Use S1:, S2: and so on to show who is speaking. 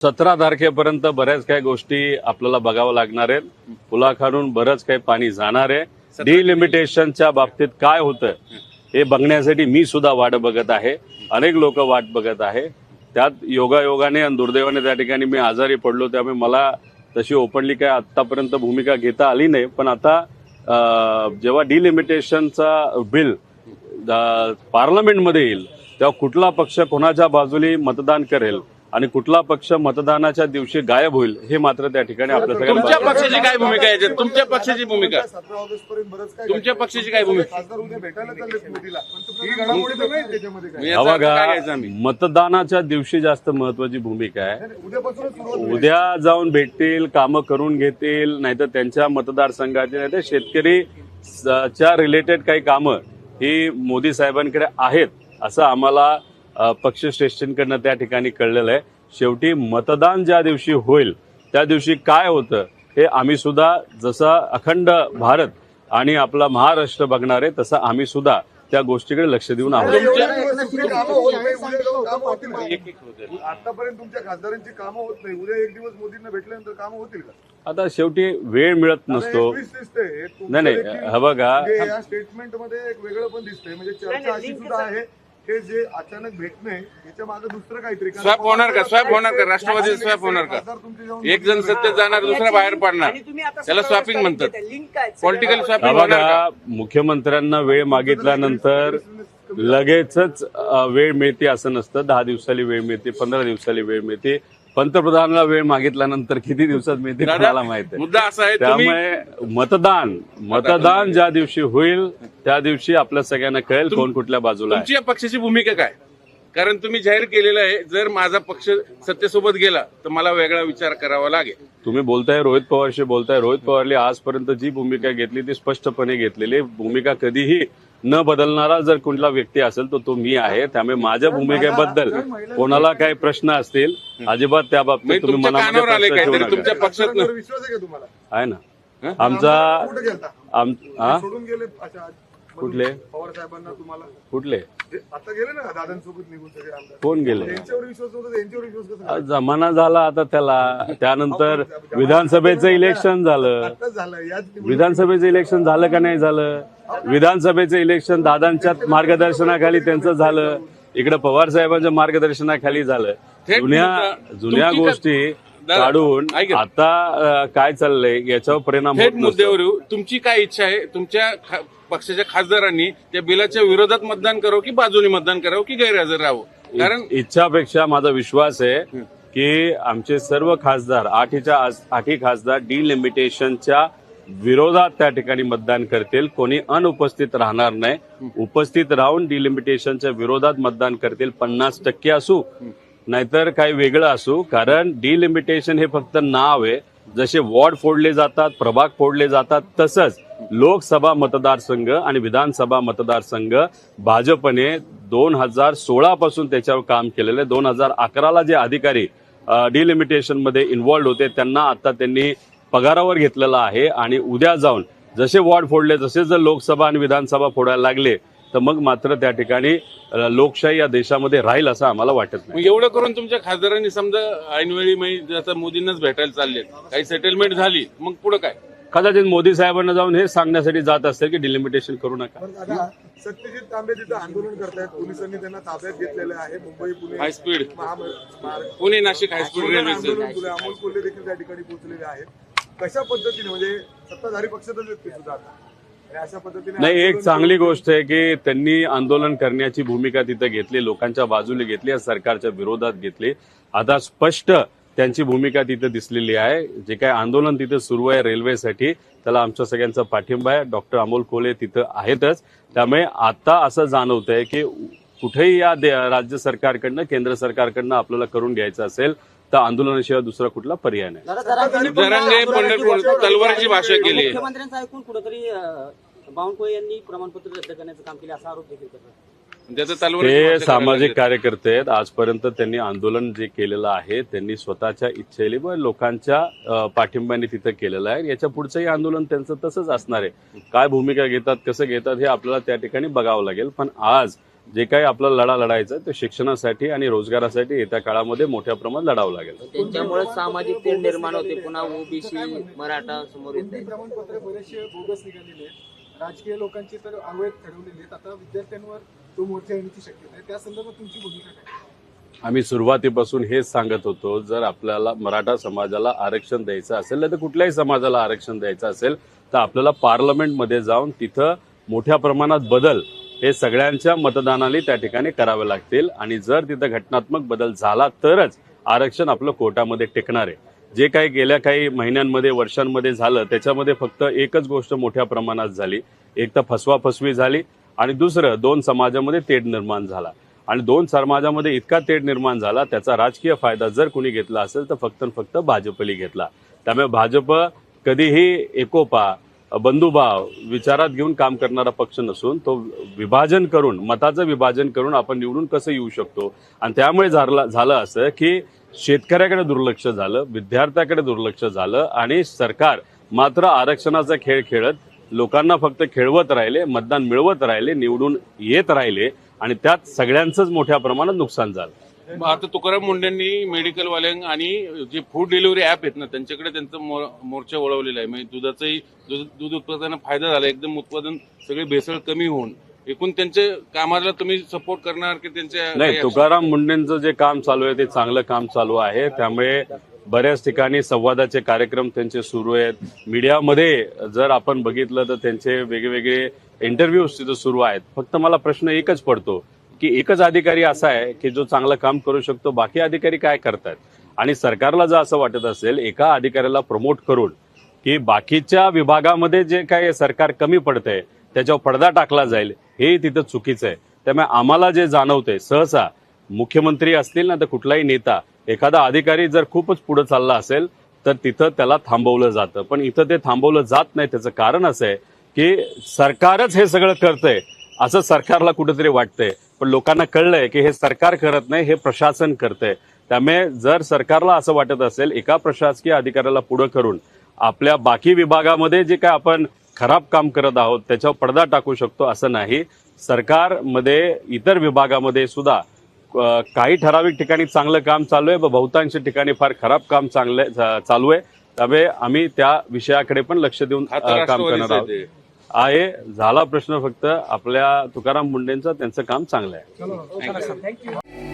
S1: 17 तारखेपर्यंत बऱ्याच काही गोष्टी आपल्याला बघावं लागणार आहेत. पुलाखालून बरंच काही पाणी जाणार आहे. डिलिमिटेशनच्या बाबतीत काय होतं हे बघण्यासाठी मी सुद्धा वाट बघत आहे. अनेक लोक वाट बघत आहे. त्यात योगायोगाने आणि दुर्दैवाने त्या ठिकाणी मी आजारी पडलो, त्यामुळे मला तशी ओपनली काय आतापर्यंत भूमिका घेता आली नाही. पण आता जेव्हा डिलिमिटेशनचा बिल पार्लमेंटमध्ये येईल तेव्हा कुठला पक्ष कोणाच्या बाजूने मतदान करेल आणि कुठला पक्ष मतदानाच्या दिवशी गायब होईल हे मात्र त्या ठिकाणी आपल्या सगळ्यांना
S2: तुमच्या पक्षाची काय भूमिका आहे? तुमच्या पक्षाची भूमिका, तुमच्या पक्षाची काय भूमिका?
S1: बघा, मतदानाच्या दिवशी जास्त महत्वाची भूमिका आहे. उद्या जाऊन भेटतील, कामं करून घेतील, नाहीतर त्यांच्या मतदारसंघाचे नाहीतर शेतकरी च्या रिलेटेड काही कामं ही मोदी साहेबांकडे आहेत असं आम्हाला पक्षश्रेष्ठींकडनं त्या ठिकाणी कळलेलं आहे. शेवटी मतदान ज्या दिवशी होईल त्या दिवशी काय होतं हे आम्ही सुद्धा, जसा अखंड भारत आणि आपला महाराष्ट्र बघणार आहे तसं आम्ही सुद्धा त्या गोष्टीकडे लक्ष देऊन आहोत.
S3: आतापर्यंत तुमच्या खासदारांची कामं होत नाही, उद्या एक दिवस मोदींना भेटल्यानंतर कामं होतील का?
S1: आता शेवटी वेळ मिळत नसतो. नाही हा बघा,
S3: या स्टेटमेंट मध्ये एक वेगळं पण दिसतंय, म्हणजे चर्चा अशी सुद्धा आहे की जे अचानक भेटणे याच्या मागे दुसरं काहीतरी
S2: स्वॅप होणार का? स्वॅप होणार का? राष्ट्रवादी स्वॅप होणार का? एक जण सत्तेत जाणार, दुसरा बाहेर पडणार, त्याला स्वॅपिंग म्हणतात. पॉलिटिकल स्वॅपिंग होणार का?
S1: मुख्यमंत्र्यांना वेळ मागितल्यानंतर लगेचच वेळ मिळते असं नसतं. 10 दिवसाली वेळ मिळते, 15 दिवसाली वेळ मिळते. पंतप्रधानाला वेळ मागितल्यानंतर किती दिवसात मिळते मला माहित आहे.
S2: मुद्दा असा आहे,
S1: त्यामुळे मतदान ज्या दिवशी होईल त्या दिवशी आपल्या सगळ्यांना कळेल कोण कुठल्या बाजूला आहे.
S2: तुमची पक्षाची भूमिका काय? कारण तुम्ही जाहीर केलेलं आहे, जर माझा पक्ष सत्तेसोबत गेला तर मला वेगळा विचार करावा लागेल.
S1: तुम्ही बोलताय रोहित पवारशी बोलताय. रोहित पवारने आजपर्यंत जी भूमिका घेतली ती स्पष्टपणे घेतलेली भूमिका. कधीही न बदलणारा जर कुठला व्यक्ती असेल तर तो मी आहे. त्यामुळे माझ्या भूमिकेबद्दल कोणाला काही प्रश्न असतील अजिबात त्या बाबतीत तुम्ही
S2: कानावर आले काय तरी तुमच्या पक्षात
S3: विश्वास आहे का तुम्हाला?
S1: आहे ना आमचा
S3: कुठे गेलता? सोडून गेले
S1: कुठले
S3: पवार साहेबांना तुम्हाला?
S1: कुठले
S3: आता गेले ना दादांसोबत निघून सगळे आमदार.
S1: कोण गेले?
S3: त्यांच्यावर विश्वास होता, त्यांच्यावर विश्वास कसा?
S1: जमाना झाला आता त्याला. त्यानंतर विधानसभेचं इलेक्शन झालं.
S3: आताच झालं याच
S1: विधानसभेचं इलेक्शन झालं का नाही झालं? विधानसभेचं इलेक्शन दादांच्या मार्गदर्शनाखाली त्यांचं झालं, इकडे पवार साहेबांच्या मार्गदर्शनाखाली झालं. जुन्या गोष्टी काढून आता काय चाललंय याच्यावर परिणाम
S2: थेट
S1: होत नसतो.
S2: मुद्द्यावर तुमची काय इच्छा आहे? तुमच्या पक्षाच्या खासदारांनी त्या बिलाच्या विरोधात मतदान करावं की बाजूने मतदान करावं की गैरहजर राहावं? कारण
S1: इच्छापेक्षा माझा विश्वास आहे की आमचे सर्व खासदार 8 खासदार डिलिमिटेशनच्या विरोधात त्या ठिकाणी मतदान करतील. कोणी अनुपस्थित राहणार नाही. उपस्थित राहून डिलिमिटेशनच्या विरोधात मतदान करतील. 50% असू नाहीतर काही वेगळं असू. कारण डिलिमिटेशन हे फक्त नाव आहे. जसे वॉर्ड फोडले जातात, प्रभाग फोडले जातात, तसंच लोकसभा मतदारसंघ आणि विधानसभा मतदारसंघ भाजपने 2016 पासून त्याच्यावर काम केलेलं आहे. 2011ला जे अधिकारी डिलिमिटेशन मध्ये इन्व्हॉल्ड होते त्यांना आता त्यांनी पगारावर घेतलेला आहे. आणि उद्या जाऊन जसे वॉर्ड फोडले, जसे जर लोकसभा आणि विधानसभा फोडायला लागले तर मग मात्र त्या ठिकाणी लोकशाही या देशामध्ये राहील असं आम्हाला वाटत नाही.
S2: एवढं करून तुमच्या खासदारांनी समजा ऐनवेळी जसं मोदींनाच भेटायला चालले, काही सेटलमेंट झाली, मग पुढे काय?
S1: कदाचित मोदी साहेबांना जाऊन हे सांगण्यासाठी जात असतील की डिलिमिटेशन करू नका.
S3: सत्यजित तांबे तिथं आंदोलन करतायत, पोलिसांनी त्यांना ताब्यात घेतलेलं आहे. Mumbai Pune
S2: high speed Pune Nashik high speed railway
S3: Amol Kolhe देखील त्या ठिकाणी पोहोचलेले आहेत. कशा पद्धतीने, म्हणजे सत्ताधारी पक्षातच आहेत ते सुद्धा आता, अशा पद्धतीने
S1: नाही, एक चांगली गोष्ट आहे की त्यांनी आंदोलन करण्याची भूमिका तिथे घेतली, लोकांच्या बाजूने घेतली, सरकारच्या विरोधात घेतली. आता स्पष्ट त्यांची भूमिका तिथे दिसलेली आहे. जे काही आंदोलन तिथे सुरू आहे रेल्वेसाठी, त्याला आमच्या सगळ्यांचा पाठिंबा आहे. डॉक्टर अमोल कोल्हे तिथं आहेतच. त्यामुळे आता असं जाणवत आहे की कुठेही या राज्य सरकारकडनं, केंद्र सरकारकडनं आपल्याला करून घ्यायचं असेल तर आंदोलनाशिवाय दुसरा कुठला पर्याय नाही.
S2: जरांगे पंढरपूर तलवारीची भाषा केली.
S4: मुख्यमंत्र्यांचं ऐकून कुठेतरी बावनकुळे यांनी प्रमाणपत्र रद्द करण्याचं काम केले असा आरोप देखील करतात.
S1: ते सामाजिक कार्यकर्ते आहेत. आजपर्यंत त्यांनी आंदोलन जे केलेलं आहे त्यांनी स्वतःच्या इच्छेने व लोकांच्या पाठिंब्याने तिथं केलेलं आहे. याच्या पुढचंही आंदोलन त्यांचं तसंच असणार आहे. काय भूमिका घेतात, कसं घेतात हे आपल्याला त्या ठिकाणी बघावं लागेल. पण आज जे काही आपला लढा लढायचा आहे, ते शिक्षणासाठी आणि रोजगारासाठी येत्या काळामध्ये मोठ्या प्रमाणात लढावं लागेल.
S4: त्यांच्यामुळे सामाजिक तेढ निर्माण होते, पुन्हा ओबीसी मराठा समोर येत आहे.
S5: प्रमाणपत्र बरेचसे बोगस निघालेले आहेत, राजकीय लोकांची तर अवैध ठरवलेली आहेत. आता विद्यार्थ्यांवर तो मोर्चा येण्याची शक्यता आहे. त्या संदर्भात तुमची भूमिका काय?
S1: आम्ही सुरुवातीपासून हेच सांगत होतो, जर आपल्याला मराठा समाजाला आरक्षण द्यायचं असेल तर कुठल्याही समाजाला आरक्षण द्यायचं असेल तर आपल्याला पार्लमेंटमध्ये जाऊन तिथं मोठ्या प्रमाणात बदल हे सगळ्यांच्या मतदानाने त्या ठिकाणी करावे लागतील. आणि जर तिथं घटनात्मक बदल झाला तरच आरक्षण आपलं कोर्टामध्ये टिकणार आहे. जे काही गेल्या काही महिन्यांमध्ये वर्षांमध्ये झालं त्याच्यामध्ये फक्त एकच गोष्ट मोठ्या प्रमाणात झाली, एक तर फसवाफसवी झाली आणि दुसरं दोन समाजामध्ये तेढ निर्माण झाला. आणि दोन समाजामध्ये इतका तेढ निर्माण झाला, त्याचा राजकीय फायदा जर कोणी घेतला असेल तर फक्त आणि फक्त भाजपने घेतला. त्यामुळे भाजप कधीही एकोपा बंधुभाव विचारात घेऊन काम करणारा पक्ष नसून तो विभाजन करून, मताचं विभाजन करून आपण निवडून कसं येऊ शकतो. आणि त्यामुळे झालं असं की शेतकऱ्याकडे दुर्लक्ष झालं, विद्यार्थ्याकडे दुर्लक्ष झालं आणि सरकार मात्र आरक्षणाचा खेळ खेळत लोकांना फक्त खेळवत राहिले, मतदान मिळवत राहिले, निवडून येत राहिले आणि त्यात सगळ्यांचंच मोठ्या प्रमाणात नुकसान झालं.
S2: आता तुकाराम मुंडेंनी मेडिकलवाल्यांना आणि जे फूड डिलिव्हरी ऍप आहेत ना त्यांच्याकडे त्यांचं मोर्चा वळवलेला आहे. म्हणजे दूध उत्पादनाला फायदा झाला, एकदम उत्पादन सगळे भेसळ कमी होऊन एकूण त्यांच्या कामाला तुम्ही सपोर्ट करणार की त्यांच्या?
S1: नाही, तुकाराम मुंडेंचं जे काम चालू आहे ते चांगलं काम चालू आहे. त्यामुळे बऱ्याच ठिकाणी संवादाचे कार्यक्रम त्यांचे सुरू आहेत. मीडियामध्ये जर आपण बघितलं तर त्यांचे वेगवेगळे इंटरव्ह्यूज तिथं सुरू आहेत. फक्त मला प्रश्न एकच पडतो की एकच अधिकारी असा आहे की जो चांगलं काम करू शकतो, बाकी अधिकारी काय करतात. आणि सरकारला जर असं वाटत असेल एका अधिकाऱ्याला प्रमोट करून की बाकीच्या विभागामध्ये जे काय सरकार कमी पडतंय त्याच्यावर पडदा टाकला जाईल, हे तिथं चुकीचं आहे. त्यामुळे आम्हाला जे जाणवतंय, सहसा मुख्यमंत्री असतील ना तर कुठलाही नेता, एखादा अधिकारी जर खूपच पुढे चालला असेल तर तिथं त्याला थांबवलं जातं. पण इथं ते थांबवलं जात नाही. त्याचं कारण असं आहे की सरकारच हे सगळं करतंय असं सरकारला कुठेतरी वाटतंय, पण लोकांना कळलंय की हे सरकार करत नाही, हे प्रशासन करतंय. त्यामुळे जर सरकारला असं वाटत असेल एका प्रशासकीय अधिकाऱ्याला पुढे करून आपल्या बाकी विभागामध्ये जे काय आपण खराब काम करत आहोत त्याच्यावर पडदा टाकू शकतो, असं नाही. सरकारमध्ये इतर विभागामध्ये सुद्धा काही ठराविक ठिकाणी चांगलं काम चालू आहे, बहुतांश ठिकाणी फार खराब काम चालू आहे. त्यामुळे आम्ही त्या विषयाकडे पण लक्ष देऊन काम करणार आहोत. आहे झाला प्रश्न फक्त आपल्या तुकाराम मुंडेंचा, त्यांचं काम चांगलं आहे.
S5: थँक्यू.